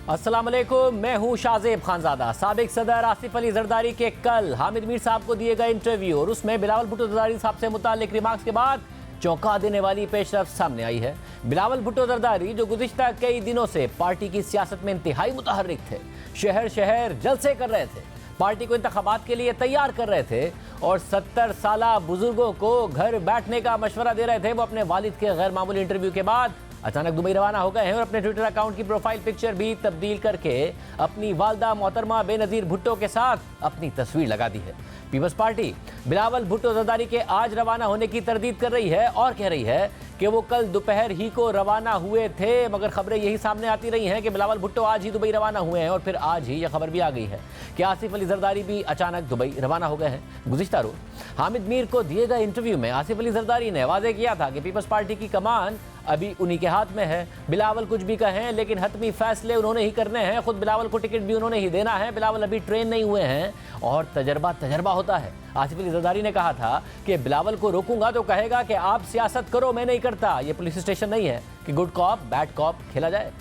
अस्सलाम वालेकुम, मैं हूं शाज़ेब खानज़ादा। साबिक सदर आसिफ अली जरदारी के कल हामिद मीर साहब को दिए गए इंटरव्यू और उसमें बिलावल भुट्टो जरदारी साहब से मुताल्लिक रिमार्क्स के बाद चौंका देने वाली पेशरफ्त सामने आई है। बिलावल भुट्टो जरदारी जो गुज़िश्ता कई दिनों से पार्टी की सियासत में इंतहाई मुतहर्रिक थे, शहर शहर जलसे कर रहे थे, पार्टी को इंतखाबात के लिए तैयार कर रहे थे और 70 साला बुजुर्गों को घर बैठने का मशवरा दे रहे थे। वो अपने वालिद के गैर मामूली इंटरव्यू के बाद अचानक दुबई रवाना हो गए हैं और अपने ट्विटर अकाउंट की प्रोफाइल पिक्चर भी तब्दील करके अपनी वालदा मोहतरमा बेनज़ीर भुट्टो के साथ अपनी तस्वीर लगा दी है। पीपल्स पार्टी बिलावल भुट्टो जरदारी के आज रवाना होने की तरदीद कर रही है और कह रही है कि वो कल दोपहर ही को रवाना हुए थे, मगर खबरें यही सामने आती रही हैं कि बिलावल भुट्टो आज ही दुबई रवाना हुए हैं और फिर आज ही यह खबर भी आ गई है कि आसिफ अली जरदारी भी अचानक दुबई रवाना हो गए हैं। गुज़िश्ता रोज़ हामिद मीर को दिए गए इंटरव्यू में आसिफ अली जरदारी ने वाज़ेह किया था कि पीपल्स पार्टी की कमान अभी उन्हीं के हाथ में है। बिलावल कुछ भी कहें लेकिन हतमी फैसले उन्होंने ही करने हैं। खुद बिलावल को टिकट भी उन्होंने ही देना है। बिलावल अभी ट्रेन नहीं हुए हैं और तजर्बा होता है। आसिफ अली जरदारी ने कहा था कि बिलावल को रोकूंगा तो कहेगा कि आप सियासत करो, मैं नहीं करता। ये पुलिस स्टेशन नहीं है कि गुड कॉप बैड कॉप खेला जाए।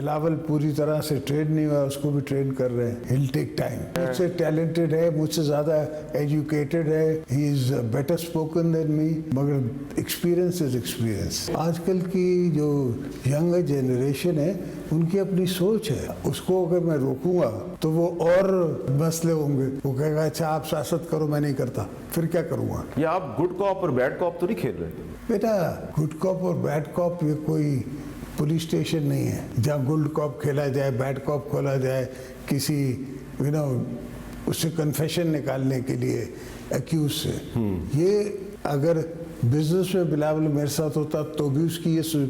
बिलावल पूरी तरह से ट्रेन नहीं हुआ, उसको भी ट्रेन कर रहे हैं। हिल टेक टाइम। मुझसे टैलेंटेड है, मुझसे ज़्यादा एजुकेटेड है, he is better spoken than me, मगर एक्सपीरियंस इज एक्सपीरियंस। आजकल की जो यंगर जनरेशन है उनकी अपनी सोच है, उसको अगर मैं रोकूंगा तो वो और मसले होंगे। वो कहेगा अच्छा आप सियासत करो, मैं नहीं करता, फिर क्या करूँगा। ये आप गुड कॉप और बैड कॉप तो नहीं खेल रहे? बेटा गुड कॉप और बैड कॉप ये कोई पुलिस स्टेशन नहीं है जहाँ गुड कॉप खेला जाए, बैड कॉप खोला जाए, किसी उससे कन्फेशन निकालने के लिए एक्यूज से। ये अगर बिजनेस में बिलावल मेरे साथ होता तो भी उसकी ये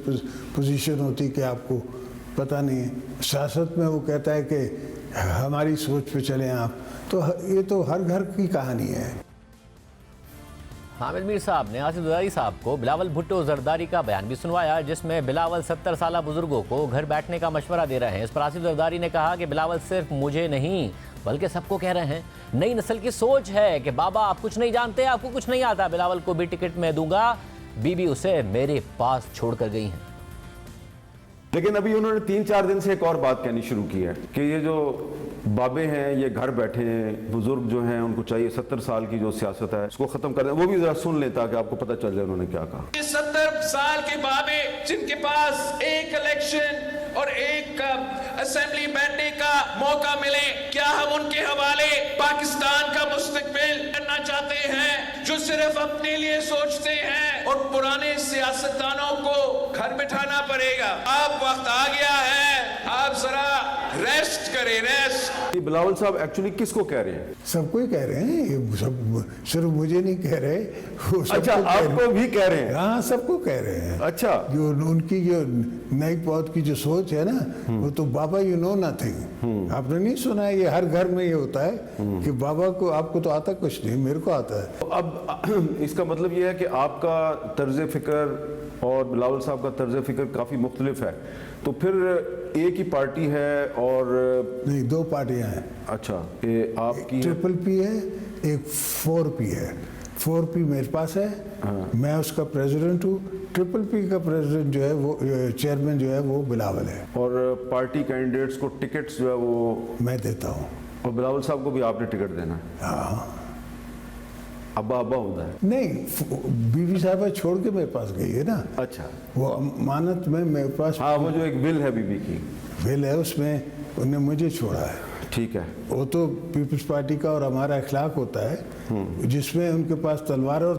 पोजीशन होती कि आपको पता नहीं है। सियासत में वो कहता है कि हमारी सोच पे चलें आप, तो ये तो हर घर की कहानी है। हामिद मीर साहब ने आसिफ जरदारी साहब को बिलावल भुट्टो जरदारी का बयान भी सुनवाया जिसमें बिलावल 70 साला बुजुर्गों को घर बैठने का मशवरा दे रहे हैं। इस पर आसिफ जरदारी ने कहा कि बिलावल सिर्फ मुझे नहीं बल्कि सबको कह रहे हैं, नई नस्ल की सोच है कि बाबा आप कुछ नहीं जानते, आपको कुछ नहीं आता, बिलावल को भी टिकट मैं दूंगा, बीबी उसे मेरे पास छोड़ कर गई हैं। लेकिन अभी उन्होंने 3-4 दिन से एक और बात कहनी शुरू की है कि ये जो बाबे हैं ये घर बैठे हैं, बुजुर्ग जो हैं उनको चाहिए 70 साल की जो सियासत है उसको खत्म कर दें। वो भी जरा सुन लेता कि आपको पता चल जाए उन्होंने क्या कहा। 70 साल के बाबे जिनके पास एक इलेक्शन और एक असेंबली बैठने का मौका मिले, क्या हम उनके हवाले पाकिस्तान का मुस्तकबिल करना चाहते हैं? जो सिर्फ अपने लिए सोचते हैं और पुराने सियासतदानों को घर बिठाना पड़ेगा। अब वक्त आ गया है, आप जरा रेस्ट करें, रेस्ट। ये बिलावल साहब एक्चुअली किसको कह रहे हैं? सबको ही कह रहे हैं, ये सब सिर्फ मुझे नहीं कह रहे, वो अच्छा आपको भी कह रहे हैं? हाँ सबको कह रहे हैं। अच्छा जो उनकी जो नई पौध की जो सोच है ना, वो तो बाबा यू नो नथिंग। आपने नहीं सुना है, ये हर घर में ये होता है कि बाबा को, आपको तो आता कुछ नहीं, मेरे को आता है। अब इसका मतलब ये है कि आपका तर्ज फिक्र और बिलावल साहब का तर्ज फिक्र काफ़ी मुख्तलिफ है, तो फिर एक ही पार्टी है और नहीं, दो पार्टियां हैं। अच्छा ये आपकी ट्रिपल पी है, एक 4P है। 4P मेरे पास है, मैं उसका प्रेसिडेंट हूँ। ट्रिपल पी का प्रेसिडेंट जो है वो चेयरमैन जो है वो बिलावल है और पार्टी कैंडिडेट्स को टिकट्स जो है वो मैं देता हूँ और बिलावल साहब को भी आपने टिकट देना है। हाँ अब्बा होता है? नहीं, बीवी साहबा छोड़ के मेरे पास गई है ना। अच्छा वो अमानत में मेरे पास, हाँ वो जो एक विल है बीबी की विल है, उसमें उन्हें मुझे छोड़ा है। ठीक है, वो तो पीपल्स पार्टी का और हमारा अखलाक होता है जिसमें उनके पास तलवार। और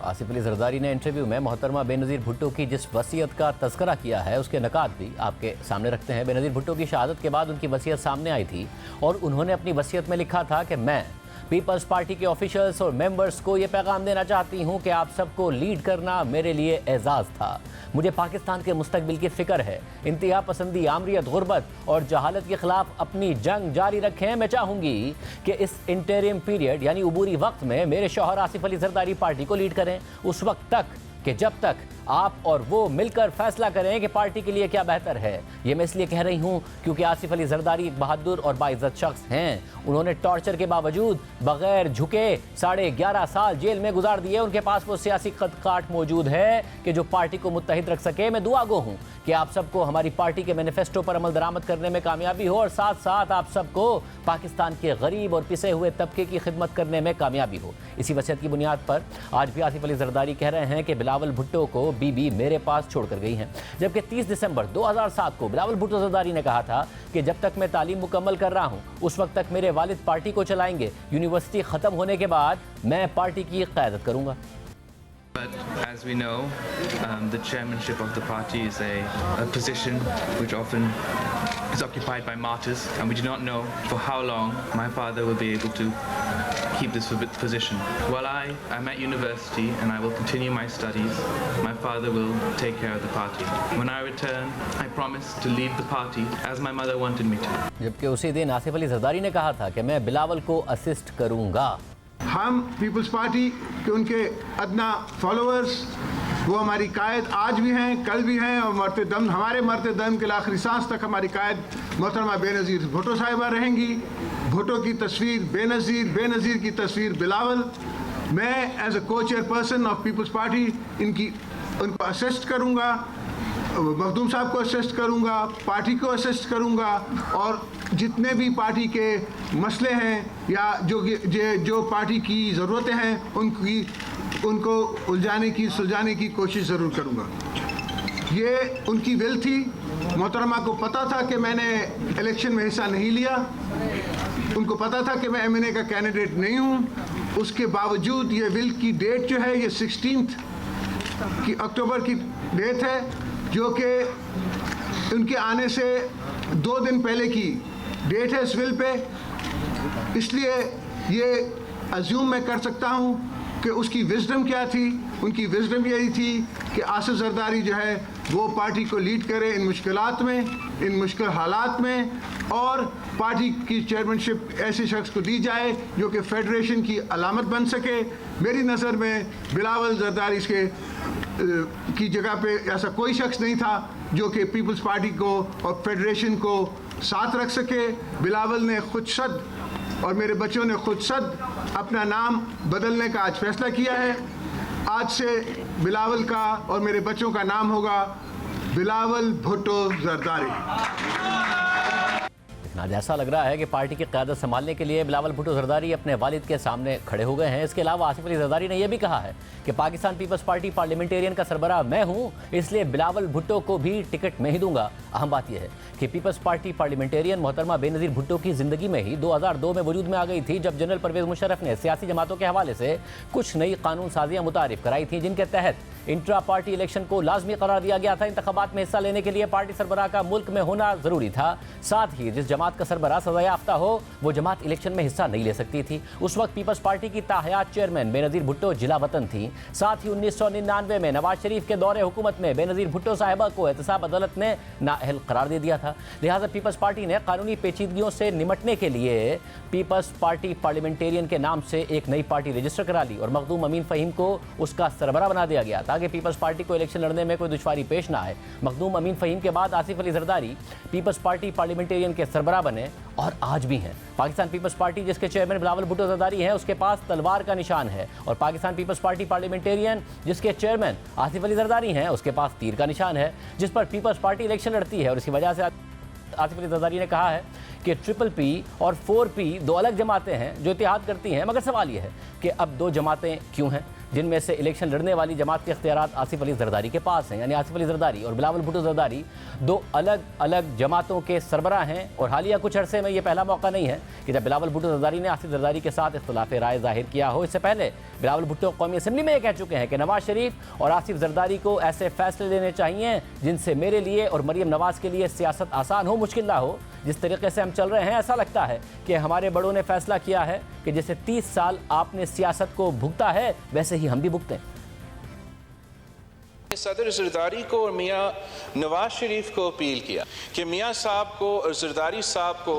आसिफ अली जरदारी ने इंटरव्यू में मोहतरमा बेनज़ीर भुट्टो की जिस वसीयत का तज़किरा किया है उसके नकात भी आपके सामने रखते हैं। बेनज़ीर भुट्टो की शहादत के बाद उनकी वसीयत सामने आई थी और उन्होंने अपनी वसीयत में लिखा था कि मैं पीपल्स पार्टी के ऑफिशियल्स और मेंबर्स को ये पैगाम देना चाहती हूँ कि आप सबको लीड करना मेरे लिए एजाज़ था। मुझे पाकिस्तान के मुस्तकबिल की फ़िक्र है। इंतहा पसंदी, आमरियत, गुर्बत और जहालत के ख़िलाफ़ अपनी जंग जारी रखें। मैं चाहूँगी कि इस इंटरिम पीरियड यानी उबूरी वक्त में मेरे शौहर आसिफ अली जरदारी पार्टी को लीड करें, उस वक्त तक कि जब तक आप और वो मिलकर फैसला करें कि पार्टी के लिए क्या बेहतर है। ये मैं इसलिए कह रही हूँ क्योंकि आसिफ अली जरदारी एक बहादुर और बाइज्जत शख्स हैं। उन्होंने टॉर्चर के बावजूद बगैर झुके 11.5 साल जेल में गुजार दिए। उनके पास वो सियासी कद-काठ मौजूद है कि जो पार्टी को मुत्तहिद रख सके। मैं दुआ गो हूँ कि आप सबको हमारी पार्टी के मैनिफेस्टो पर अमल दरामद करने में कामयाबी हो और साथ साथ आप सबको पाकिस्तान के गरीब और पिसे हुए तबके की खिदमत करने में कामयाबी हो। इसी वसीयत की बुनियाद पर आज भी आसिफ अली जरदारी कह रहे हैं कि बिलावल भुट्टो को बीबी मेरे पास छोड़कर गई हैं। जबकि 30 दिसंबर 2007 को बिलावल भुट्टो जरदारी ने कहा था कि जब तक मैं तालीम मुकम्मल कर रहा हूँ उस वक्त तक मेरे वालिद पार्टी को चलाएंगे। यूनिवर्सिटी ख़त्म होने के बाद मैं पार्टी की क़यादत करूँगा। But as we know, the chairmanship of the party is a position which often is occupied by martyrs, and we do not know for how long my father will be able to keep this position. While I am at university and I will continue my studies, my father will take care of the party. When I return, I promise to leave the party as my mother wanted me to. जबकि उसी दिन आसिफ अली जरदारी ने कहा था कि मैं बिलावल को assist करूँगा। हम पीपल्स पार्टी के उनके अदना फॉलोअर्स, वो हमारी कायद आज भी हैं, कल भी हैं और हमारे मरते दम के आखिरी सांस तक हमारी कायद मोहतरमा बेनज़ीर भुट्टो साहिबा रहेंगी। भुट्टो की तस्वीर बेनज़ीर, बेनज़ीर की तस्वीर बिलावल। मैं एज ए को चेयरपर्सन ऑफ पीपल्स पार्टी उनको असिस्ट करूँगा, मखदूम साहब को असिस्ट करूँगा, पार्टी को असिस्ट करूँगा और जितने भी पार्टी के मसले हैं या जो पार्टी की ज़रूरतें हैं उनको सुलझाने की कोशिश ज़रूर करूँगा। ये उनकी विल थी। मोहतरमा को पता था कि मैंने इलेक्शन में हिस्सा नहीं लिया, उनको पता था कि मैं MNA का कैंडिडेट नहीं हूँ। उसके बावजूद ये विल की डेट जो है ये 16 अक्टूबर की डेट है, जो कि उनके आने से 2 दिन पहले की डेट है इस विल पे। इसलिए ये अज्यूम मैं कर सकता हूँ कि उसकी विजडम क्या थी। उनकी विजडम यही थी कि आसिफ जरदारी जो है वो पार्टी को लीड करे इन मुश्किलात में, इन मुश्किल हालात में, और पार्टी की चेयरमैनशिप ऐसे शख्स को दी जाए जो कि फेडरेशन की अलामत बन सके। मेरी नज़र में बिलावल जरदारी की जगह पे ऐसा कोई शख्स नहीं था जो कि पीपल्स पार्टी को और फेडरेशन को साथ रख सके। बिलावल ने खुद सद और मेरे बच्चों ने खुद सद अपना नाम बदलने का आज फैसला किया है। आज से बिलावल का और मेरे बच्चों का नाम होगा बिलावल भुट्टो जरदारी। आज ऐसा लग रहा है कि पार्टी की क़यादत संभालने के लिए बिलावल भुट्टो जरदारी अपने वालिद के सामने खड़े हो गए हैं। इसके अलावा आसिफ अली जरदारी ने यह भी कहा है कि पाकिस्तान पीपल्स पार्टी पार्लियामेंटेरियन का सरबराह मैं हूं, इसलिए बिलावल भुट्टो को भी टिकट मैं ही दूंगा। अहम बात यह है कि पीपल्स पार्टी पार्लियामेंटेरियन मोहतरमा बेनज़ीर भुट्टो की ज़िंदगी में ही 2002 में वजूद में आ गई थी, जब जनरल परवेज़ मुशर्रफ ने सियासी जमातों के हवाले से कुछ नई कानून साजियाँ मुतारिफ कराई थी, जिनके तहत इंट्रा पार्टी इलेक्शन को लाजमी करार दिया गया था। इंतखाबात में हिस्सा लेने के लिए पार्टी सरबराह का मुल्क में होना ज़रूरी था। साथ ही जिस जमात का सरबराह सजा याफ्ता हो वो जमात इलेक्शन में हिस्सा नहीं ले सकती थी। उस वक्त पीपल्स पार्टी की ताहयात चेयरमैन बेनज़ीर भुट्टो जिला वतन थी। साथ ही 1999 में नवाज शरीफ के दौरे हुकूमत में बेनज़ीर भुट्टो साहिबा को एहतसाब अदालत ने नाअहल करार दे दिया था। लिहाजा पीपल्स पार्टी ने कानूनी पेचीदगियों से निमटने के लिए पीपल्स पार्टी पार्लियामेंटेरियन के नाम से एक नई पार्टी रजिस्टर करा ली और मखदूम अमीन फ़हीम को उसका सरबराह बना दिया गया ताकि पीपल्स पार्टी को इलेक्शन लड़ने में कोई दुश्वारी पेश ना आए। मखदूम अमीन फ़हीम के बाद Asif Ali Zardari peoples party parliamentarian के सरबराह बने और आज भी हैं। पाकिस्तान पीपल्स पार्टी जिसके चेयरमैन बिलावल भुट्टो जरदारी हैं, उसके पास तलवार का निशान है, और पाकिस्तान पीपल्स पार्टी पार्लियामेंटेरियन जिसके चेयरमैन आसिफ अली जरदारी हैं, उसके पास तीर का निशान है, जिस पर पीपल्स पार्टी इलेक्शन लड़ती है। और इसी वजह से आसिफ अली जरदारी ने कहा है कि PPP और 4P दो अलग जमातें हैं जो इत्तेहाद करती हैं, मगर सवाल यह है कि अब दो जमातें क्यों हैं जिनमें से इलेक्शन लड़ने वाली जमात के इख्तियारात आसिफ अली जरदारी के पास हैं। यानी आसिफ अली जरदारी और बिलावल भुट्टो जरदारी दो अलग अलग जमातों के सरबराह हैं। और हालिया कुछ अरसे में ये पहला मौका नहीं है कि जब बिलावल भुट्टो जरदारी ने आसिफ जरदारी के साथ इख्तिलाफ राय जाहिर किया हो। इससे पहले बिलावल भुट्टो कौमी असम्बली में ये कह चुके हैं कि नवाज शरीफ और आसिफ जरदारी को ऐसे फैसले लेने चाहिए जिनसे मेरे लिए और मरीम नवाज के लिए सियासत आसान हो, मुश्किल ना हो। जिस तरीके से हम चल रहे हैं, ऐसा लगता है कि हमारे बड़ों ने फैसला किया है कि जैसे 30 साल आपने सियासत को भुगता है वैसे ही हम भी भुगतें। सदर जरदारी को और मियाँ नवाज शरीफ को अपील किया कि मियाँ साहब को और जरदारी साहब को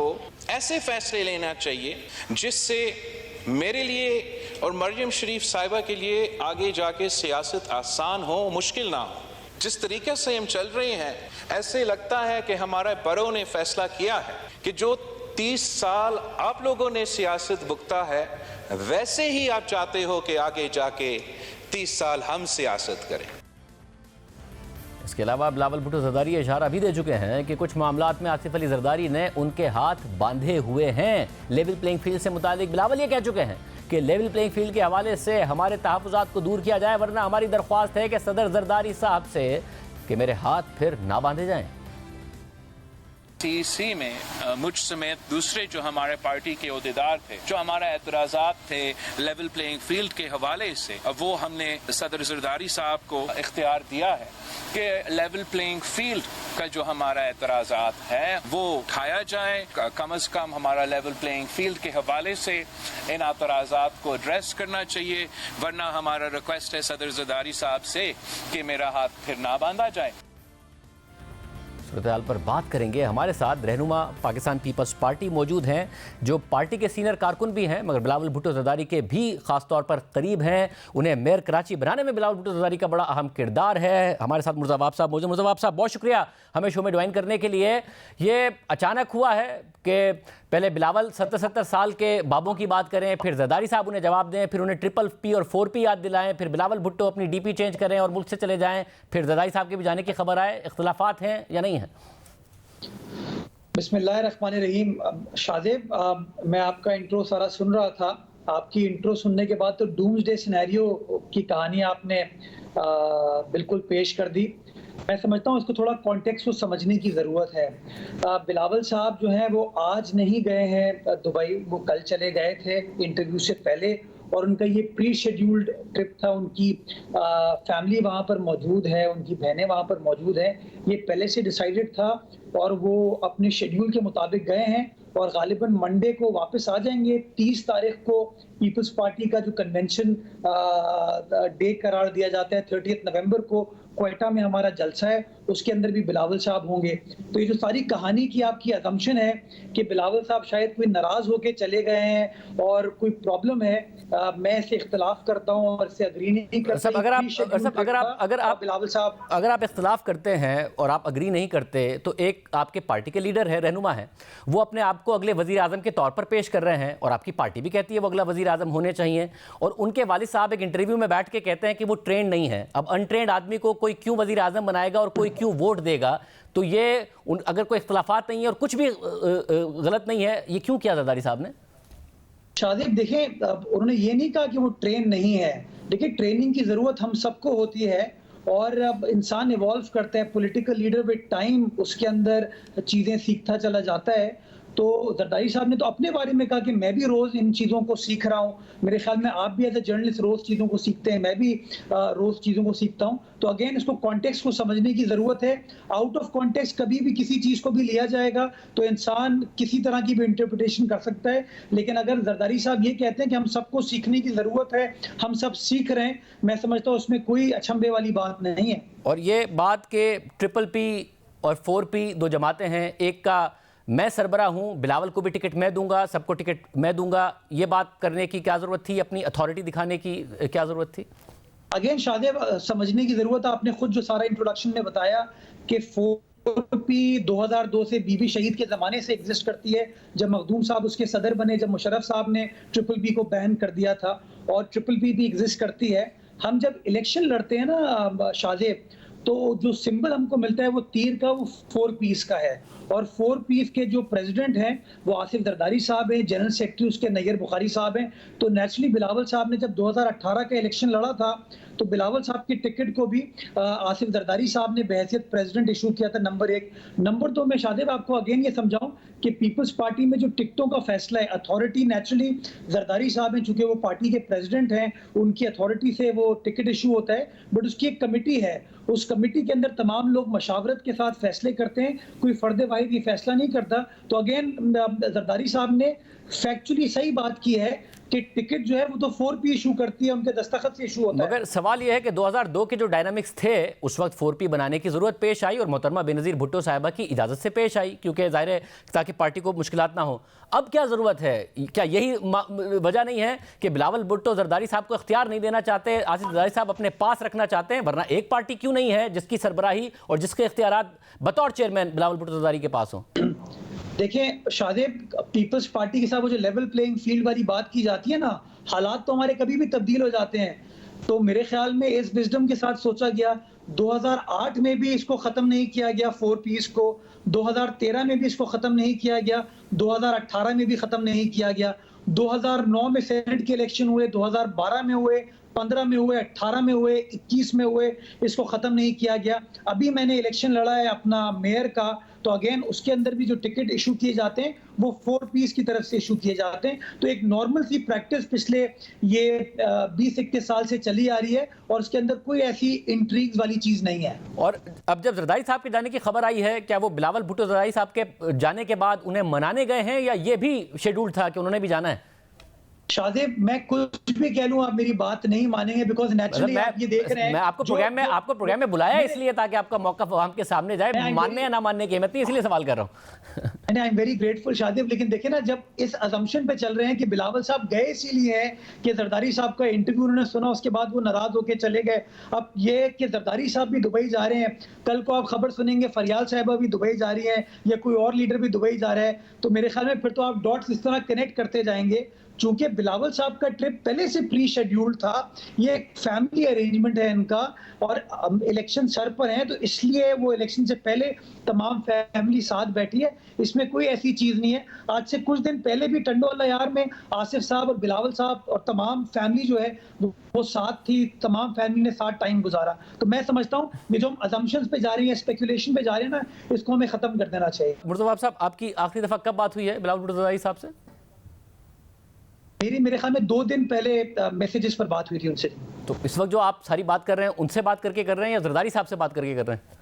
ऐसे फैसले लेना चाहिए जिससे मेरे लिए और मरियम शरीफ साहिबा के लिए आगे जाके सियासत आसान हो, मुश्किल ना हो। जिस तरीके से हम चल रहे हैं, ऐसे लगता है कि हमारे बड़ों ने फैसला किया है कि जो 30 साल आप लोगों ने सियासत भुगता है, वैसे ही आप चाहते हो कि आगे जाके 30 साल हम सियासत करें। इसके अलावा बिलावल भुट्टो जरदारी इशारा भी दे चुके हैं कि कुछ मामलात में आसिफ अली जरदारी ने उनके हाथ बांधे हुए हैं। लेवल प्लेइंग फील्ड से मुतालिक बिलावल ये कह चुके हैं कि लेवल प्लेइंग फील्ड के हवाले से हमारे तहफ़्फ़ुज़ात को दूर किया जाए, वरना हमारी दरख्वास्त है कि सदर जरदारी साहब से कि मेरे हाथ फिर ना बांधे जाएं। TC में मुझ समेत दूसरे जो हमारे पार्टी के ओहदेदार थे, जो हमारा एतराज़ात थे लेवल प्लेइंग फील्ड के हवाले से, वो हमने सदर जरदारी साहब को इख्तियार दिया है कि लेवल प्लेइंग फील्ड का जो हमारा एतराज़ात है वो उठाया जाए। कम अज़ कम हमारा लेवल प्लेइंग फील्ड के हवाले से इन एतराज़ात को एड्रेस करना चाहिए, वरना हमारा रिक्वेस्ट है सदर जरदारी साहब से कि मेरा हाथ फिर ना बांधा जाए। सूरत-ए-हाल पर बात करेंगे। हमारे साथ रहनुमा पाकिस्तान पीपल्स पार्टी मौजूद हैं, जो पार्टी के सीनियर कारकुन भी हैं, मगर बिलावल भुट्टो जरदारी के भी ख़ास तौर पर करीब हैं। उन्हें मेयर कराची बनाने में बिलावल भुट्टो जरदारी का बड़ा अहम किरदार है। हमारे साथ मुर्ज़ा वाब साहब मौजूद। मुर्ज़ा वाब साहब, बहुत शुक्रिया हमें शो में ज्वाइन करने के लिए। ये अचानक हुआ है कि पहले बिलावल 70 साल के बाबों की बात करें, फिर जरदारी साहब उन्हें जवाब दें, फिर उन्हें PPP और 4P याद दिलाएं, फिर बिलावल भुट्टो अपनी DP चेंज करें और मुल्क से चले जाएं, फिर जरदारी साहब के भी जाने की खबर आए। इख्तिलाफात हैं या नहीं हैं? बिस्मिल्लाहिर्रहमानिर्रहीम। शादेब, मैं आपका इंट्रो सारा सुन रहा था। आपकी इंट्रो सुनने के बाद तो डूम्सडे सिनेरियो की कहानी आपने बिल्कुल पेश कर दी। मैं समझता हूँ इसको थोड़ा कॉन्टेक्स्ट को समझने की ज़रूरत है। बिलावल साहब जो हैं वो आज नहीं गए हैं दुबई, वो कल चले गए थे इंटरव्यू से पहले, और उनका ये प्री शेड्यूल्ड ट्रिप था। उनकी फैमिली वहाँ पर मौजूद है, उनकी बहनें वहाँ पर मौजूद हैं, ये पहले से डिसाइडेड था और वो अपने शेड्यूल के मुताबिक गए हैं और गालिबन मंडे को वापस आ जाएंगे। 30 तारीख को पीपल्स पार्टी का जो कन्वेंशन डे करार दिया जाता है, 30 नवंबर को क्वेटा में हमारा जलसा है, उसके अंदर भी बिलावल साहब होंगे। तो ये जो सारी कहानी की आपकी असम्पशन है कि बिलावल साहब शायद कोई नाराज होकर चले गए हैं और कोई प्रॉब्लम है, मैं इससे इख्तिलाफ करता हूं और इससे अग्री नहीं करता। अगर आप इख्तिलाफ करते हैं और आप अग्री नहीं करते, तो एक आपके पार्टी के लीडर है, रहनुमा है, वो अपने आप को अगले वजीर आजम के तौर पर पेश कर रहे हैं और आपकी पार्टी भी कहती है वो अगला वजीर आजम होने चाहिए, और उनके वालिद साहब एक इंटरव्यू में बैठ के कहते हैं कि वो ट्रेंड नहीं है। अब अनट्रेंड आदमी को कोई क्यों वजीर आजम बनाएगा और कोई क्यों वोट देगा? तो ये अगर कोई इख्तिलाफात नहीं है और कुछ भी गलत नहीं है, ये क्यों किया जरदारी साहब ने? शादिब, देखें, उन्होंने ये नहीं कहा कि वो ट्रेन नहीं है। देखिए, ट्रेनिंग की ज़रूरत हम सबको होती है और अब इंसान इवॉल्व करता है, पॉलिटिकल लीडर विद टाइम उसके अंदर चीज़ें सीखता चला जाता है। तो जरदारी साहब ने तो अपने बारे में कहा कि मैं भी रोज़ इन चीज़ों को सीख रहा हूँ। मेरे ख्याल में आप भी एज ए जर्नलिस्ट रोज़ चीज़ों को सीखते हैं, मैं भी रोज़ चीज़ों को सीखता हूँ। तो अगेन इसको कॉन्टेक्स्ट को समझने की ज़रूरत है। आउट ऑफ कॉन्टेक्स्ट कभी भी किसी चीज़ को भी लिया जाएगा तो इंसान किसी तरह की भी इंटरप्रिटेशन कर सकता है। लेकिन अगर जरदारी साहब ये कहते हैं कि हम सबको सीखने की ज़रूरत है, हम सब सीख रहे हैं, मैं समझता हूँ उसमें कोई अचंभे वाली बात नहीं है। और ये बात के PPP और 4P दो जमातें हैं, एक का मैं सरबरा हूं, बिलावल को भी टिकट मैं दूंगा, सबको टिकट मैं दूंगा, ये बात करने की क्या ज़रूरत थी? अपनी अथॉरिटी दिखाने की क्या ज़रूरत थी? अगेन शादेब, समझने की ज़रूरत है। आपने खुद जो सारा इंट्रोडक्शन में बताया कि 4P 2002 से बीबी शहीद के ज़माने से एग्जिस्ट करती है, जब मखदूम साहब उसके सदर बने, जब मुशर्रफ साहब ने PPP को बैन कर दिया था, और PPP भी एग्जिस्ट करती है। हम जब इलेक्शन लड़ते हैं ना शादेब, तो जो सिंबल हमको मिलता है वो तीर का, वो 4Ps का है, और 4Ps के जो प्रेसिडेंट हैं वो आसिफ जरदारी साहब हैं, जनरल सेक्रेटरी उसके नैयर बुखारी साहब हैं। तो नेचुरली बिलावल साहब ने जब 2018 का इलेक्शन लड़ा था तो बिलावल साहब की टिकट को भी आसिफ जरदारी साहब ने बहैसियत प्रेसिडेंट इशू किया था, नंबर 1। नंबर 2 में शादेब आपको अगेन ये समझाऊं कि पीपल्स पार्टी में जो टिकटों का फैसला है, अथॉरिटी नेचुरली जरदारी साहब हैं, चूंकि वो पार्टी के प्रेसिडेंट हैं, उनकी अथॉरिटी से वो टिकट इशू होता है, बट उसकी एक कमेटी है, उस कमेटी के अंदर तमाम लोग मशावरत के साथ फैसले करते हैं, कोई फर्द वाहिद ये फैसला नहीं करता। तो अगेन जरदारी साहब ने फैक्चुअली सही बात की है कि टिकट जो है वो तो 4P इशू करती है, उनके दस्तखत से इशू होता है। मगर सवाल यह है कि 2002 के जो डायनामिक्स थे उस वक्त 4P बनाने की ज़रूरत पेश आई और मोहतरमा बेनज़ीर भुट्टो साहिबा की इजाज़त से पेश आई, क्योंकि ज़ाहिर है ताकि पार्टी को मुश्किलात ना हो। अब क्या ज़रूरत है? क्या यही वजह नहीं है कि बिलावल भुट्टो जरदारी साहब को इख्तियार नहीं देना चाहते, आसिफ जरदारी साहब अपने पास रखना चाहते हैं? वरना एक पार्टी क्यों नहीं है जिसकी सरबराही और जिसके इख्तियारात बतौर चेयरमैन बिलावल भुट्टो जरदारी के पास हों? देखिए शादेब, पीपल्स पार्टी के साथ वो जो लेवल प्लेइंग फील्ड वाली बात की जाती है ना, हालात तो हमारे कभी भी तब्दील हो जाते हैं। तो मेरे ख्याल में इस विजडम के साथ सोचा गया, 2008 में भी इसको खत्म नहीं किया गया 4Ps को, 2013 में भी इसको खत्म नहीं किया गया, 2018 में भी खत्म नहीं किया गया, 2009 में सेनेट के इलेक्शन हुए, 2012 में हुए, 15 में हुए, 18 में हुए, 21 में हुए, इसको खत्म नहीं किया गया। अभी मैंने इलेक्शन लड़ा है अपना मेयर का, तो अगेन उसके अंदर भी जो टिकट इशू किए जाते हैं वो 4Ps की तरफ से इशू किए जाते हैं। तो एक नॉर्मल सी प्रैक्टिस पिछले ये 20-21 साल से चली आ रही है और उसके अंदर कोई ऐसी इंट्रीग्स वाली चीज नहीं है। और अब जब जरदारी साहब के जाने की खबर आई है, क्या वो बिलावल भुट्टो जरदारी साहब के जाने के बाद उन्हें मनाने गए हैं या ये भी शेड्यूल था कि उन्होंने भी जाना है? शादेब, मैं कुछ भी कह लूं आप मेरी बात नहीं मानेंगे, बिकॉज नेचुरली आप ये देख रहे हैं। मैं आपको प्रोग्राम में बुलाया इसलिए ताकि आपका मौका हम के सामने जाए, मानने या ना मानने की हिम्मत नहीं, इसलिए सवाल कर रहा हूँ। I am very grateful Shadab, लेकिन देखिए ना, जब इस अजम्पशन पे चल रहे हैं कि बिलावल साहब गए इसीलिए हैं कि जरदारी साहब का इंटरव्यू उन्होंने सुना, उसके बाद वो नाराज होकर चले गए। अब ये कि जरदारी साहब भी दुबई जा रहे हैं, कल को आप खबर सुनेंगे फरियाल साहिबा भी दुबई जा रही है या कोई और लीडर भी दुबई जा रहा है, तो मेरे ख्याल में फिर तो आप डॉट्स इस तरह कनेक्ट करते जाएंगे। चूंकि बिलावल साहब का ट्रिप पहले से प्री शेड्यूल्ड था, ये एक फैमिली अरेंजमेंट है इनका और इलेक्शन सर पर है, तो इसलिए वो इलेक्शन से पहले तमाम फैमिली साथ बैठी है। इसमें कोई ऐसी चीज नहीं है। आज से कुछ दिन पहले भी टंडोला यार में आसिफ साहब और बिलावल साहब और तमाम फैमिली जो है वो साथ थी, तमाम फैमिली ने साथ टाइम गुजारा। तो मैं समझता हूँ ये जो हम अजम्पशंस पे जा रही हैं, स्पेकुलेशन पे जा रहे हैं ना, इसको हमें खत्म कर देना चाहिए। मुर्तज़ा साहब, आपकी आखिरी दफा कब बात हुई है बिलावल भुट्टो जरदारी साहब से? मेरे ख्याल में 2 दिन पहले मैसेजेस पर बात हुई थी उनसे। तो इस वक्त जो आप सारी बात कर रहे हैं उनसे बात करके कर रहे हैं या जरदारी साहब से बात करके कर रहे हैं?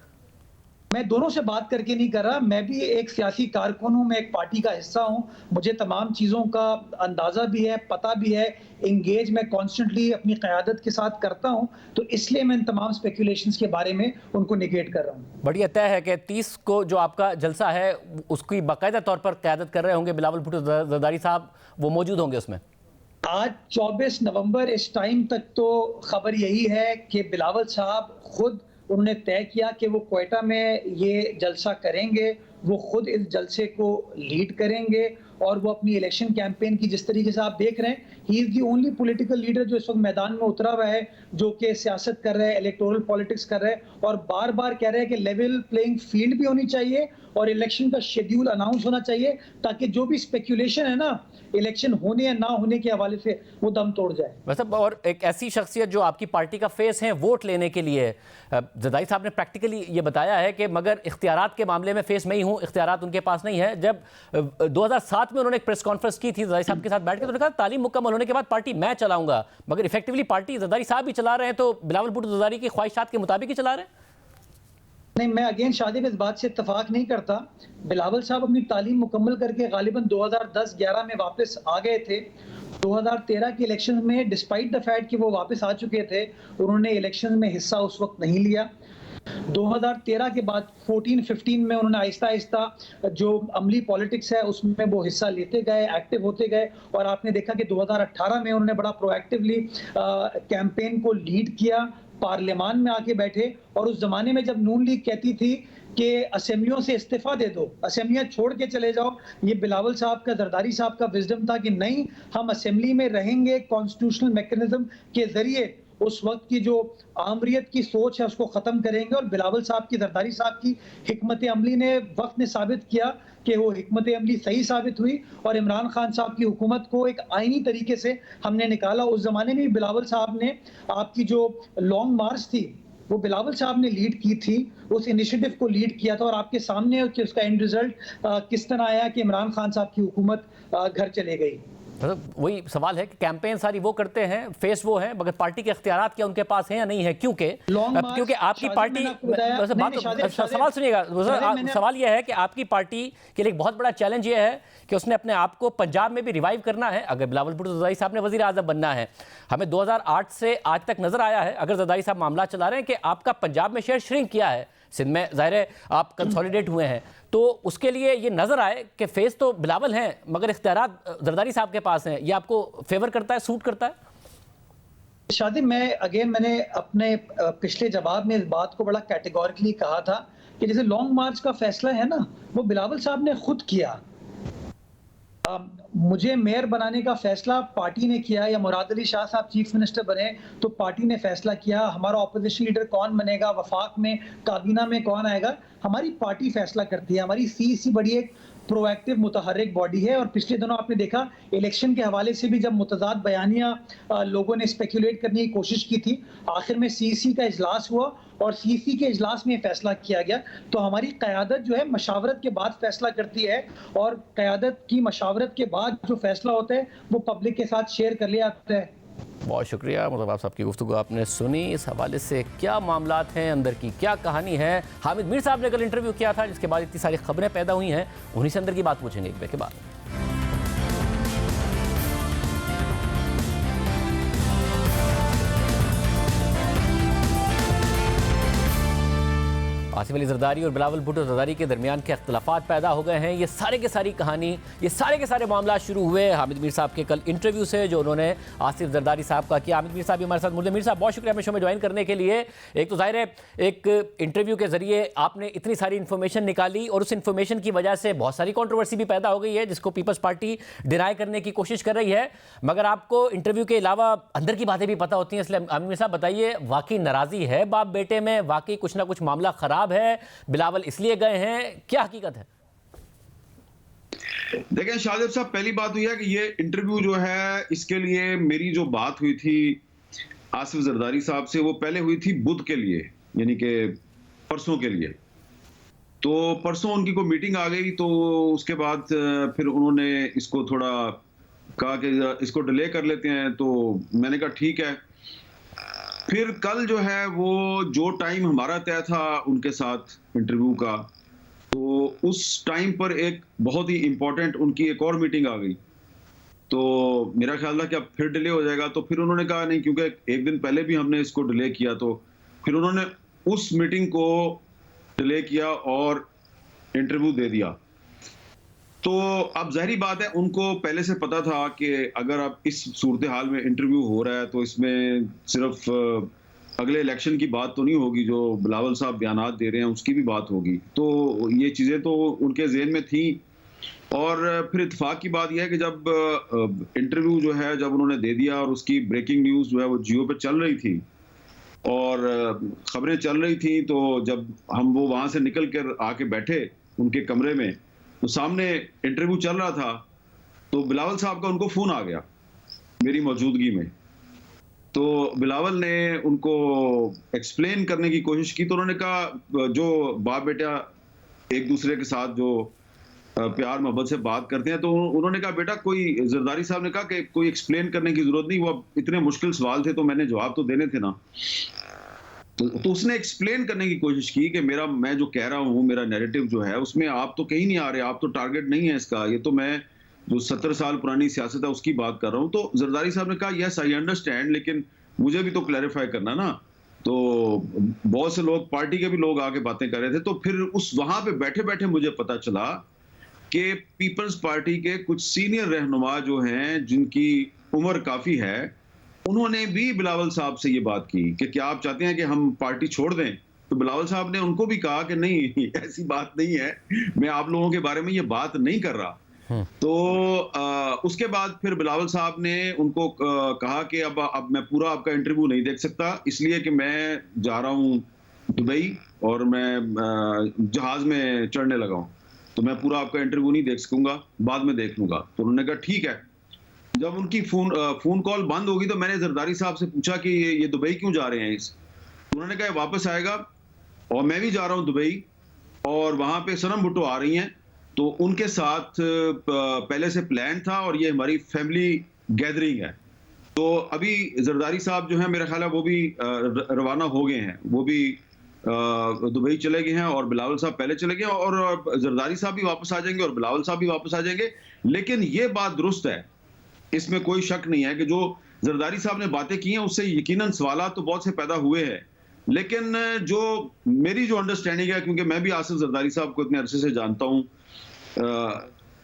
मैं दोनों से बात करके नहीं कर रहा। मैं भी एक सियासी कारकुन हूं, मैं एक पार्टी का हिस्सा हूं, मुझे तमाम चीज़ों का अंदाज़ा भी है, पता भी है, इंगेज मैं कॉन्स्टेंटली अपनी क़यादत के साथ करता हूं, तो इसलिए मैं इन तमाम स्पेकुलेशंस के बारे में उनको निगेट कर रहा हूं। बढ़िया तय है कि 30 को जो आपका जलसा है उसकी बाकायदा तौर पर क़यादत कर रहे होंगे बिलावल भुट्टो जरदारी साहब, वो मौजूद होंगे उसमें? आज 24 नवंबर, इस टाइम तक तो खबर यही है कि बिलावल साहब खुद उन्होंने तय किया कि वो क्वेटा में ये जलसा करेंगे, वो खुद इस जलसे को लीड करेंगे और वो अपनी इलेक्शन कैंपेन की जिस तरीके से आप देख रहे हैं, he is the only political leader जो इस वक्त मैदान में उतरा हुआ है, जो कि सियासत कर रहा है, इलेक्टोरल पॉलिटिक्स कर रहा है और बार बार कह रहा है कि लेवल प्लेइंग फील्ड भी होनी चाहिए और इलेक्शन का शेड्यूल अनाउंस होना चाहिए, ताकि जो भी स्पेकुलेशन है ना इलेक्शन होने या ना होने के हवाले से, वो दम तोड़ जाए। मतलब और एक ऐसी शख्सियत जो आपकी पार्टी का फेस है वोट लेने के लिए, जरदारी साहब ने प्रैक्टिकली ये बताया है कि मगर इख्तियारात के मामले में फेस मैं ही हूँ, इख्तियारात उनके पास नहीं है। जब 2007 में उन्होंने एक प्रेस कॉन्फ्रेंस की थी जरदारी साहब के साथ बैठ के, तो उन्होंने कहा तालीम मुकम्मल होने के बाद पार्टी मैं चलाऊंगा, मगर इफेक्टिवली पार्टी जरदारी साहब ही चला रहे हैं, तो बिलावल भुट्टो जरदारी की ख्वाहिशात के मुताबिक ही चला रहे हैं। नहीं, मैं अगेन शादिब इस बात से इत्तफाक नहीं करता। बिलावल साहब अपनी तालीम मुकम्मल करके गालिबन 2010-11 में वापस आ गए थे। 2013 के इलेक्शन में डिस्पाइट द फैक्ट कि वो वापस आ चुके थे, उन्होंने इलेक्शन में हिस्सा उस वक्त नहीं लिया। 2013 के बाद 14-15 में उन्होंने आहिस्ता आहिस्ता जो अमली पॉलिटिक्स है उसमें वो हिस्सा लेते गए, एक्टिव होते गए और आपने देखा कि 2018 में उन्होंने बड़ा प्रोएक्टिवली कैंपेन को लीड किया, पार्लियामान में आके बैठे और उस जमाने में जब नून लीग कहती थी कि असेंबलियों से इस्तीफा दे दो, असेंबलियां छोड़ के चले जाओ, ये बिलावल साहब का, जरदारी साहब का विजडम था कि नहीं, हम असेंबली में रहेंगे, कॉन्स्टिट्यूशनल मैकेनिज्म के जरिए उस वक्त की जो आमरीत की सोच है उसको ख़त्म करेंगे। और बिलावल साहब की, जरदारी साहब की हिकमत अमली ने वक्त ने साबित किया कि वो हिकमत अमली सही साबित हुई और इमरान खान साहब की हुकूमत को एक आईनी तरीके से हमने निकाला। उस ज़माने में बिलावल साहब ने आपकी जो लॉन्ग मार्च थी वो बिलावल साहब ने लीड की थी, उस इनिशिएटिव को लीड किया था और आपके सामने कि उसका एंड रिजल्ट किस तरह आया कि इमरान खान साहब की हुकूमत घर चले गई। मतलब वही सवाल है कि कैंपेन सारी वो करते हैं, फेस वो है, मगर पार्टी के इख्तियारात क्या उनके पास हैं या नहीं है? क्योंकि आपकी पार्टी, सवाल सुनिएगा, सवाल यह है कि आपकी पार्टी के लिए एक बहुत बड़ा चैलेंज ये है कि उसने अपने आप को पंजाब में भी रिवाइव करना है। अगर बिलावल भुट्टो जरदारी साहब ने वजीर आज़म बनना है, हमें 2008 से आज तक नजर आया है, अगर जरदारी साहब मामला चला रहे हैं कि आपका पंजाब में शेयर श्रिंक किया है, सिंध में जाहिर है आप कंसोलिडेट हुए हैं, तो उसके लिए ये नजर आए कि फेस तो बिलावल हैं मगर इख्तियारात जरदारी साहब के पास हैं, ये आपको फेवर करता है, सूट करता है? शादी, मैंने अपने पिछले जवाब में इस बात को बड़ा कैटेगोरिकली कहा था कि जैसे लॉन्ग मार्च का फैसला है ना, वो बिलावल साहब ने खुद किया। मुझे मेयर बनाने का फैसला पार्टी ने किया, या मुराद अली शाह साहब चीफ मिनिस्टर बने तो पार्टी ने फैसला किया। हमारा ऑपोजिशन लीडर कौन बनेगा, वफाक में, काबीना में कौन आएगा, हमारी पार्टी फैसला करती है। हमारी सीईसी बड़ी एक प्रोएक्टिव मुतहर्रिक बॉडी है, और पिछले दिनों आपने देखा इलेक्शन के हवाले से भी जब मुतजाद बयानियां लोगों ने स्पेकुलेट करने की कोशिश की थी, आखिर में सीईसी का इजलास हुआ और सीईसी के इजलास में फैसला किया गया। तो हमारी क़यादत जो है मशावरत के बाद फैसला करती है, और क़यादत की मशावरत के बाद जो फैसला होता है वो पब्लिक के साथ शेयर कर लिया जाता है। बहुत शुक्रिया मुर्तज़ा साहब की गुफ्तगू आपने सुनी। इस हवाले से क्या मामलात हैं, अंदर की क्या कहानी है, हामिद मीर साहब ने कल इंटरव्यू किया था जिसके बाद इतनी सारी खबरें पैदा हुई हैं, उन्हीं से अंदर की बात पूछेंगे एक ब्रेक के बाद। आसिफ अली जरदारी और बिलावल भुट्टो जरदारी के दरमियान के अख्तलाफात पैदा हो गए हैं। ये सारे के सारी कहानी, ये सारे के सारे मामला शुरू हुए हामिद मीर साहब के कल इंटरव्यू से जो उन्होंने आसिफ जरदारी साहब का किया। हामिद मीर साहब भी हमारे साथ मौजूद। मीर साहब बहुत शुक्रिया हमें शो में ज्वाइन करने के लिए। एक तो जाहिर है एक इंटरव्यू के जरिए आपने इतनी सारी इन्फॉर्मेशन निकाली और उस इन्फॉर्मेशन की वजह से बहुत सारी कॉन्ट्रोवर्सी भी पैदा हो गई है जिसको पीपल्स पार्टी डिनाई करने की कोशिश कर रही है, मगर आपको इंटरव्यू के अलावा अंदर की बातें भी पता होती हैं। इसलिए हामिद मीर साहब बताइए, वाकई नाराज़ी है बाप बेटे में, वाकई कुछ ना कुछ मामला ख़राब है, बिलावल इसलिए गए हैं, क्या हकीकत है? देखें शाहजेब साहब, पहली बात हुई है कि ये इंटरव्यू जो है, इसके लिए मेरी जो बात हुई थी आसिफ जरदारी साहब से, वो पहले हुई थी बुध के लिए, यानी कि परसों के लिए। तो परसों उनकी कोई मीटिंग आ गई, तो उसके बाद फिर उन्होंने इसको थोड़ा कहा कि इसको डिले कर लेते हैं, तो मैंने कहा ठीक है। फिर कल जो है वो जो टाइम हमारा तय था उनके साथ इंटरव्यू का, तो उस टाइम पर एक बहुत ही इंपॉर्टेंट उनकी एक और मीटिंग आ गई। तो मेरा ख्याल था कि अब फिर डिले हो जाएगा, तो फिर उन्होंने कहा नहीं, क्योंकि एक दिन पहले भी हमने इसको डिले किया, तो फिर उन्होंने उस मीटिंग को डिले किया और इंटरव्यू दे दिया। तो अब ज़ाहिरी बात है, उनको पहले से पता था कि अगर अब इस सूरत हाल में इंटरव्यू हो रहा है तो इसमें सिर्फ अगले इलेक्शन की बात तो नहीं होगी, जो बिलावल साहब बयानात दे रहे हैं उसकी भी बात होगी। तो ये चीज़ें तो उनके ज़हन में थी। और फिर इत्तेफाक की बात यह है कि जब इंटरव्यू जो है जब उन्होंने दे दिया और उसकी ब्रेकिंग न्यूज़ जो है वो जियो पे चल रही थी और ख़बरें चल रही थी, तो जब हम वो वहाँ से निकल कर आके बैठे उनके कमरे में, तो सामने इंटरव्यू चल रहा था, तो बिलावल साहब का उनको फ़ोन आ गया मेरी मौजूदगी में। तो बिलावल ने उनको एक्सप्लेन करने की कोशिश की, तो उन्होंने कहा जो बाप बेटा एक दूसरे के साथ जो प्यार मोहब्बत से बात करते हैं, तो उन्होंने कहा बेटा कोई, जरदारी साहब ने कहा कि कोई एक्सप्लेन करने की ज़रूरत नहीं, वो इतने मुश्किल सवाल थे तो मैंने जवाब तो देने थे ना। तो उसने एक्सप्लेन करने की कोशिश की कि मैं जो कह रहा हूँ, मेरा नैरेटिव जो है उसमें आप तो कहीं नहीं आ रहे, आप तो टारगेट नहीं है इसका, ये तो मैं जो 70 साल पुरानी सियासत है उसकी बात कर रहा हूँ। तो जरदारी साहब ने कहा यस आई अंडरस्टैंड, लेकिन मुझे भी तो क्लैरिफाई करना ना। तो बहुत से लोग, पार्टी के भी लोग आके बातें कर रहे थे, तो फिर उस वहां पे बैठे बैठे मुझे पता चला कि पीपल्स पार्टी के कुछ सीनियर रहनुमा जो हैं, जिनकी उम्र काफी है, उन्होंने भी बिलावल साहब से ये बात की कि क्या आप चाहते हैं कि हम पार्टी छोड़ दें। तो बिलावल साहब ने उनको भी कहा कि नहीं, ऐसी बात नहीं है, मैं आप लोगों के बारे में ये बात नहीं कर रहा। तो उसके बाद फिर बिलावल साहब ने उनको कहा कि अब मैं पूरा आपका इंटरव्यू नहीं देख सकता, इसलिए कि मैं जा रहा हूँ दुबई और मैं जहाज में चढ़ने लगा हूँ, तो मैं पूरा आपका इंटरव्यू नहीं देख सकूंगा, बाद में देख लूंगा। तो उन्होंने कहा ठीक है। जब उनकी फोन कॉल बंद होगी तो मैंने जरदारी साहब से पूछा कि ये दुबई क्यों जा रहे हैं उन्होंने कहा वापस आएगा और मैं भी जा रहा हूं दुबई, और वहां पे सनम भुट्टो आ रही हैं तो उनके साथ पहले से प्लान था और ये हमारी फैमिली गैदरिंग है। तो अभी जरदारी साहब जो है मेरा ख्याल है वो भी रवाना हो गए हैं, वो भी दुबई चले गए हैं और बिलावल साहब पहले चले गए और जरदारी साहब भी वापस आ जाएंगे और बिलावल साहब भी वापस आ जाएंगे। लेकिन ये बात दुरुस्त है, इसमें कोई शक नहीं है कि जो जरदारी साहब ने बातें की हैं उससे यकीनन सवाल तो बहुत से पैदा हुए हैं, लेकिन जो मेरी जो अंडरस्टैंडिंग है, क्योंकि मैं भी आसिफ जरदारी साहब को इतने अरसे से जानता हूं,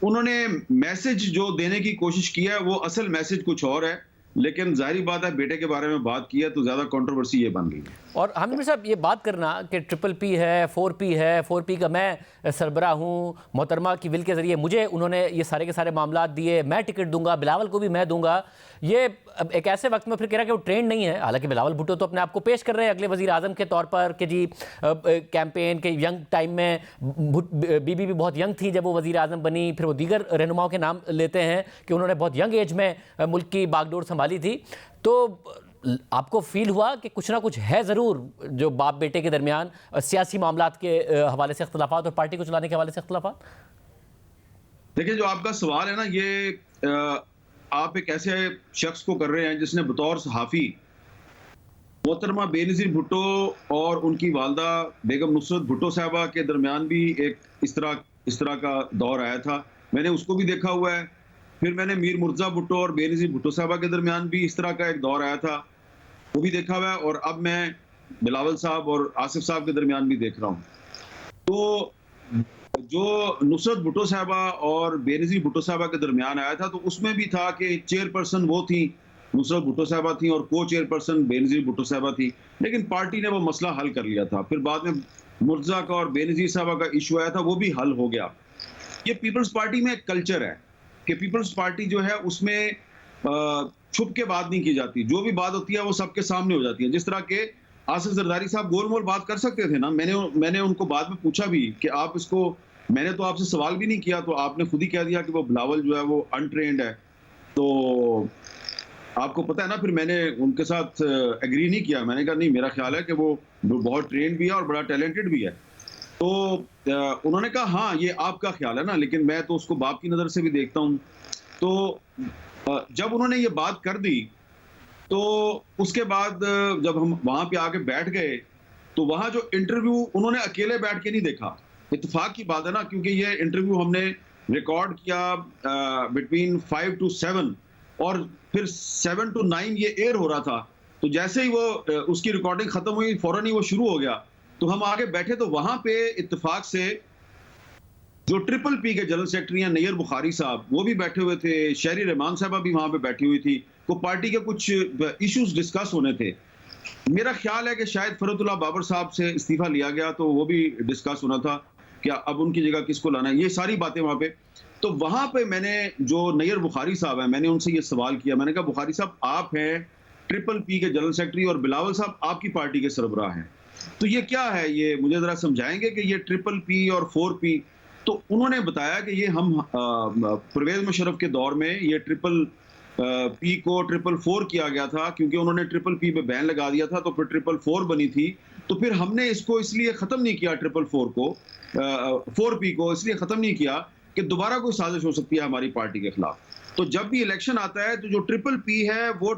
उन्होंने मैसेज जो देने की कोशिश की है वो असल मैसेज कुछ और है, लेकिन जाहिर बात है बेटे के बारे में बात की है तो ज़्यादा कंट्रोवर्सी ये बन गई। और हामिद मीर साहब ये बात करना कि ट्रिपल पी है, 4P है, 4P का मैं सरबरा हूँ, मोहतरमा की विल के ज़रिए मुझे उन्होंने ये सारे के सारे मामला दिए, मैं टिकट दूंगा, बिलावल को भी मैं दूंगा, ये एक ऐसे वक्त में फिर कह रहा कि वो ट्रेंड नहीं है। हालांकि बिलावल भुट्टो तो अपने आप को पेश कर रहे हैं अगले वज़ीर आज़म के तौर पर कि जी कैंपेन के यंग टाइम में बीबी भी बहुत यंग थी जब वो वज़ीर आज़म बनी, फिर वो दीगर रहनुमाओं के नाम लेते हैं कि उन्होंने बहुत यंग एज में मुल्क की बागडोर संभाली थी। तो आपको फील हुआ कि कुछ ना कुछ है ज़रूर जो बाप बेटे के दरमियान सियासी मामलात के हवाले से इख्तलाफात और पार्टी को चलाने के हवाले से इख्तलाफात? देखिए, जो आपका सवाल है ना, ये आप एक ऐसे शख्स को कर रहे हैं जिसने बतौर सहाफ़ी मोहतरमा बेनज़ीर भुट्टो और उनकी वालदा बेगम नुसरत भुट्टो साहबा के दरमियान भी एक इस तरह का दौर आया था, मैंने उसको भी देखा हुआ है। फिर मैंने मीर मुर्जा भुट्टो और बेनज़ीर भुट्टो साहबा के दरमियान भी इस तरह का एक दौर आया था, वो भी देखा हुआ है, और अब मैं बिलावल साहब और आसिफ साहब के दरमियान भी देख रहा हूँ। तो जो नुसरत भुट्टो साहबा और बेनज़ीर भुट्टो साहबा के दरमियान आया था, तो उसमें भी था कि चेयरपर्सन वो थी, नुसरत भुट्टो साहबा थी, और को चेयरपर्सन बेनज़ीर भुट्टो साहबा थी, लेकिन पार्टी ने वो मसला हल कर लिया था। फिर बाद में मुर्जा का और बेनज़ीर साहबा का इशू आया था, वो भी हल हो गया। ये पीपल्स पार्टी में एक कल्चर है कि पीपल्स पार्टी जो है उसमें छुप के बात नहीं की जाती, जो भी बात होती है वो सबके सामने हो जाती है। जिस तरह के आसिफ जरदारी साहब गोलमोल बात कर सकते थे ना, मैंने उनको बाद में पूछा भी कि आप इसको, मैंने तो आपसे सवाल भी नहीं किया, तो आपने खुद ही कह दिया कि वो बिलावल जो है वो अनट्रेंड है। तो आपको पता है ना, फिर मैंने उनके साथ एग्री नहीं किया, मैंने कहा नहीं, मेरा ख्याल है कि वो बहुत ट्रेंड भी है और बड़ा टैलेंटेड भी है। तो उन्होंने कहा हाँ ये आपका ख्याल है ना, लेकिन मैं तो उसको बाप की नज़र से भी देखता हूँ। तो जब उन्होंने ये बात कर दी, तो उसके बाद जब हम वहाँ पे आके बैठ गए, तो वहाँ जो इंटरव्यू उन्होंने अकेले बैठ के नहीं देखा, इत्तेफाक की बात है ना, क्योंकि ये इंटरव्यू हमने रिकॉर्ड किया बिटवीन 5 to 7 और फिर 7 to 9 ये एयर हो रहा था। तो जैसे ही वो उसकी रिकॉर्डिंग खत्म हुई, फौरन ही वो शुरू हो गया। तो हम आगे बैठे, तो वहां पे इत्तेफाक से जो ट्रिपल पी के जनरल सेक्रेटरी हैं नैयर बुखारी साहब, वो भी बैठे हुए थे, शहरी रहमान साहबा भी वहां पे बैठी हुई थी, को पार्टी के कुछ इश्यूज डिस्कस होने थे। मेरा ख्याल है कि शायद फरतुल्लाह बाबर साहब से इस्तीफा लिया गया, तो वो भी डिस्कस होना था कि अब उनकी जगह किसको लाना है, ये सारी बातें वहां पे। तो वहां पे मैंने जो नैयर बुखारी साहब है, मैंने उनसे ये सवाल किया, मैंने कहा बुखारी साहब आप हैं ट्रिपल पी के जनरल सेक्रेटरी और बिलावल साहब आपकी पार्टी के सरबराह हैं, तो ये क्या है, ये मुझे जरा समझाएंगे कि ये ट्रिपल पी और 4P। तो उन्होंने बताया कि ये हम परवेज मुशर्रफ के दौर में ये ट्रिपल पी को 444 किया गया था, क्योंकि उन्होंने ट्रिपल पी पे बैन लगा दिया था, तो फिर 444 बनी थी। तो फिर हमने इसको इसलिए ख़त्म नहीं किया, 444 को 4P को इसलिए ख़त्म नहीं किया कि दोबारा कोई साजिश हो सकती है हमारी पार्टी के खिलाफ। तो जब भी इलेक्शन आता है, तो जो ट्रिपल पी है वो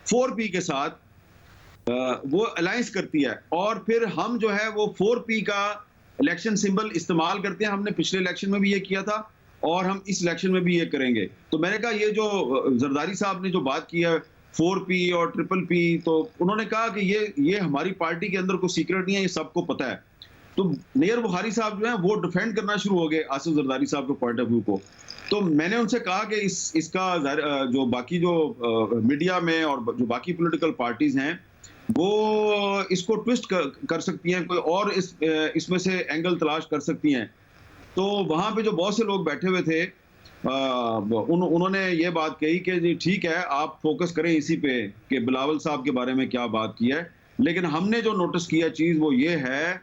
4P के साथ वो अलायंस करती है, और फिर हम जो है वो 4P का इलेक्शन सिंबल इस्तेमाल करते हैं। हमने पिछले इलेक्शन में भी ये किया था और हम इस इलेक्शन में भी ये करेंगे। तो मैंने कहा ये जो जरदारी साहब ने जो बात की है 4P और ट्रिपल पी, तो उन्होंने कहा कि ये हमारी पार्टी के अंदर कोई सीक्रेट नहीं है, ये सबको पता है। तो नैयर बुखारी साहब जो है वो डिफेंड करना शुरू हो गए आसिफ जरदारी साहब के पॉइंट ऑफ व्यू को। तो मैंने उनसे कहा कि इसका जो बाकी जो मीडिया में और जो बाकी पॉलिटिकल पार्टीज हैं वो इसको ट्विस्ट कर सकती हैं, कोई और इसमें से एंगल तलाश कर सकती हैं। तो वहाँ पे जो बहुत से लोग बैठे हुए थे, उन्होंने ये बात कही कि जी ठीक है, आप फोकस करें इसी पे कि बिलावल साहब के बारे में क्या बात की है, लेकिन हमने जो नोटिस किया चीज़ वो ये है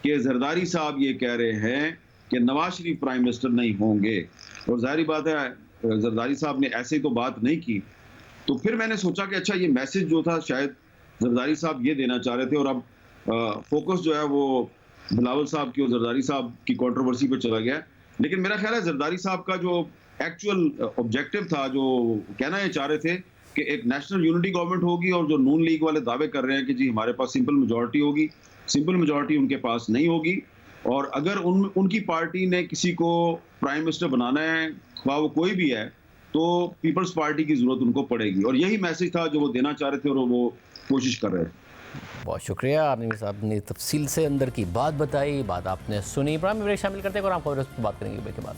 कि जरदारी साहब ये कह रहे हैं कि नवाज शरीफ प्राइम मिनिस्टर नहीं होंगे, और जाहिर बात है जरदारी साहब ने ऐसे तो बात नहीं की। तो फिर मैंने सोचा कि अच्छा ये मैसेज जो था शायद जरदारी साहब ये देना चाह रहे थे, और अब फोकस जो है वो बिलावल साहब की और जरदारी साहब की कंट्रोवर्सी पे चला गया। लेकिन मेरा ख्याल है जरदारी साहब का जो एक्चुअल ऑब्जेक्टिव था, जो कहना ये चाह रहे थे कि एक नेशनल यूनिटी गवर्नमेंट होगी, और जो नून लीग वाले दावे कर रहे हैं कि जी हमारे पास सिंपल मेजॉरिटी होगी, सिंपल मेजॉरिटी उनके पास नहीं होगी। और अगर उनकी पार्टी ने किसी को प्राइम मिनिस्टर बनाना है, वह वो कोई भी है, तो पीपल्स पार्टी की जरूरत उनको पड़ेगी। और यही मैसेज था जो वो देना चाह रहे थे, और वो कोशिश कर रहे थे। बहुत शुक्रिया, आपने साहब ने तफसील से अंदर की बात बताई, बात आपने सुनी। प्रोग्राम में ब्रेक शामिल करते हैं और आप खबरों पर बात करेंगे ब्रेक के बाद।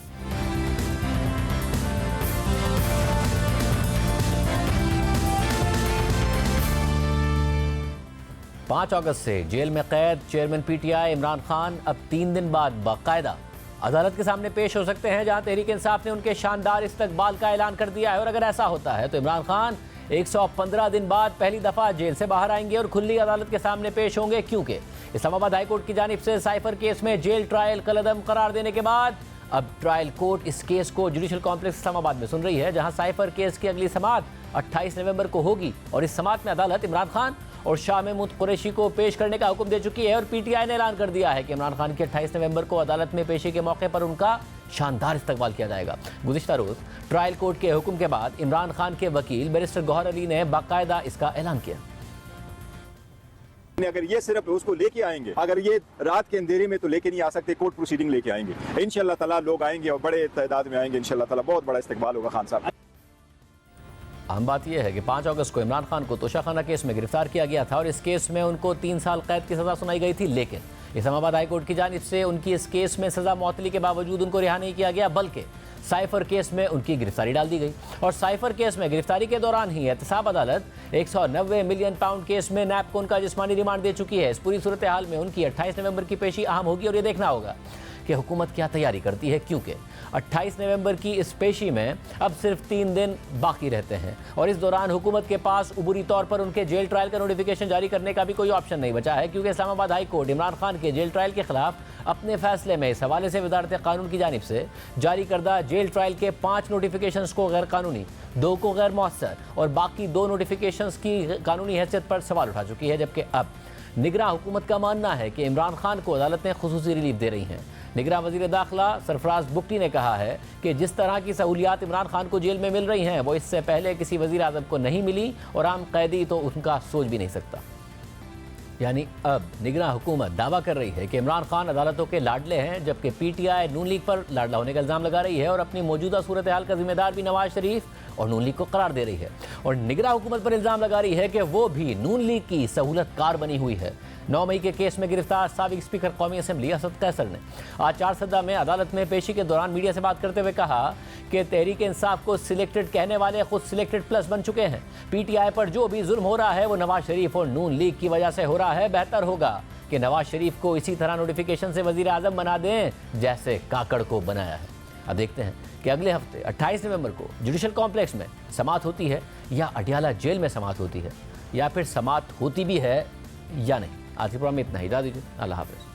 5 अगस्त से जेल में कैद चेयरमैन पीटीआई इमरान खान अब 3 दिन बाद बाकायदा अदालत के सामने पेश हो सकते हैं, जहां तहरीक इंसाफ ने उनके शानदार इस्तकबाल का ऐलान कर दिया है। और अगर ऐसा होता है तो इमरान खान 115 दिन बाद पहली दफा जेल से बाहर आएंगे और खुली अदालत के सामने पेश होंगे, क्योंकि इस्लामाबाद हाईकोर्ट की जानिब से साइफर केस में जेल ट्रायल कलअदम करार देने के बाद अब ट्रायल कोर्ट इस केस को जुडिशल कॉम्प्लेक्स इस्लामाबाद में सुन रही है, जहां साइफर केस की अगली समाअत 28 नवंबर को होगी। और इस समाअत में अदालत इमरान खान और शाह महमूद कुरैशी को पेश करने का हुक्म दे चुकी है। और पीटीआई ने ऐलान कर दिया है कि इमरान खान की 28 नवंबर को अदालत में पेशी के मौके पर उनका शानदार इस्तकबाल किया जाएगा। गुज़िश्ता रोज ट्रायल कोर्ट के हुक्म के बाद इमरान खान के वकील बैरिस्टर गौहर अली ने बाकायदा इसका ऐलान किया। अगर ये सिर्फ उसको लेके आएंगे, अगर ये रात के अंधेरे में तो लेके नहीं आ सकते, कोर्ट प्रोसीडिंग लेके आएंगे। इंशाल्लाह ताला लोग आएंगे और बड़े तादाद में आएंगे। इंशाल्लाह ताला बहुत बड़ा इस्तकबाल होगा खान साहब। अहम बात यह है कि 5 अगस्त को इमरान खान को तोशाखाना केस में गिरफ्तार किया गया था और इस केस में उनको 3 साल कैद की सज़ा सुनाई गई थी। लेकिन इस्लामाबाद हाईकोर्ट की जानिब से उनकी इस केस में सज़ा मुअत्तली के बावजूद उनको रिहा नहीं किया गया, बल्कि साइफर केस में उनकी गिरफ्तारी डाल दी गई। और साइफर केस में गिरफ्तारी के दौरान ही एहतसाब अदालत 190 मिलियन पाउंड केस में नैब को उनका जिस्मानी रिमांड दे चुकी है। इस पूरी सूरत हाल में उनकी 28 नवंबर की पेशी अहम होगी और ये देखना होगा कि हुकूमत क्या तैयारी करती है, क्योंकि 28 नवंबर की इस पेशी में अब सिर्फ 3 दिन बाकी रहते हैं और इस दौरान हुकूमत के पास उबूरी तौर पर उनके जेल ट्रायल का नोटिफिकेशन जारी करने का भी कोई ऑप्शन नहीं बचा है, क्योंकि इस्लामाबाद हाई कोर्ट इमरान खान के जेल ट्रायल के खिलाफ अपने फैसले में इस हवाले से वजारत कानून की जानिब से जारी करदा जेल ट्रायल के 5 नोटिफिकेशंस को गैर कानूनी, 2 को गैर मौसर और बाकी 2 नोटिफिकेशंस की कानूनी हैसियत पर सवाल उठा चुकी है। जबकि अब निगरान हुकूमत का मानना है कि इमरान खान को अदालतें खुसूसी रिलीफ दे रही हैं। निगरान वज़ीर दाखिला सरफराज बुगटी ने कहा है कि जिस तरह की सहूलियात इमरान खान को जेल में मिल रही हैं वो इससे पहले किसी वज़ीर आज़म को नहीं मिली और आम कैदी तो उनका सोच भी नहीं सकता। यानी अब निगरान हुकूमत दावा कर रही है कि इमरान खान अदालतों के लाडले हैं, जबकि पीटीआई नून लीग पर लाडला होने का इल्ज़ाम लगा रही है और अपनी मौजूदा सूरत हाल का जिम्मेदार भी नवाज शरीफ और नून लीग को करार दे रही है। और निगरान हुकूमत पर इल्ज़ाम लगा रही है कि वो भी नून लीग की सहूलतकार बनी हुई है। 9 मई के केस में गिरफ्तार साबिक स्पीकर कौमी असम्बली असद कैसर ने आज 4 सदा में अदालत में पेशी के दौरान मीडिया से बात करते हुए कहा कि तहरीक इंसाफ को सिलेक्टेड कहने वाले खुद सिलेक्टेड प्लस बन चुके हैं। पीटीआई पर जो भी जुल्म हो रहा है वो नवाज शरीफ और नून लीग की वजह से हो रहा है। बेहतर होगा कि नवाज शरीफ को इसी तरह नोटिफिकेशन से वजीर आजम बना दें जैसे काकड़ को बनाया है। अब देखते हैं कि अगले हफ्ते 28 नवंबर को जुडिशल कॉम्प्लेक्स में समाअत होती है या अडियाला जेल में समाअत होती है, या फिर समाअत होती भी है या नहीं। आज के प्रोग्राम में इतना ही, इजाज़त दीजिए। अल्लाह हाफ़िज़।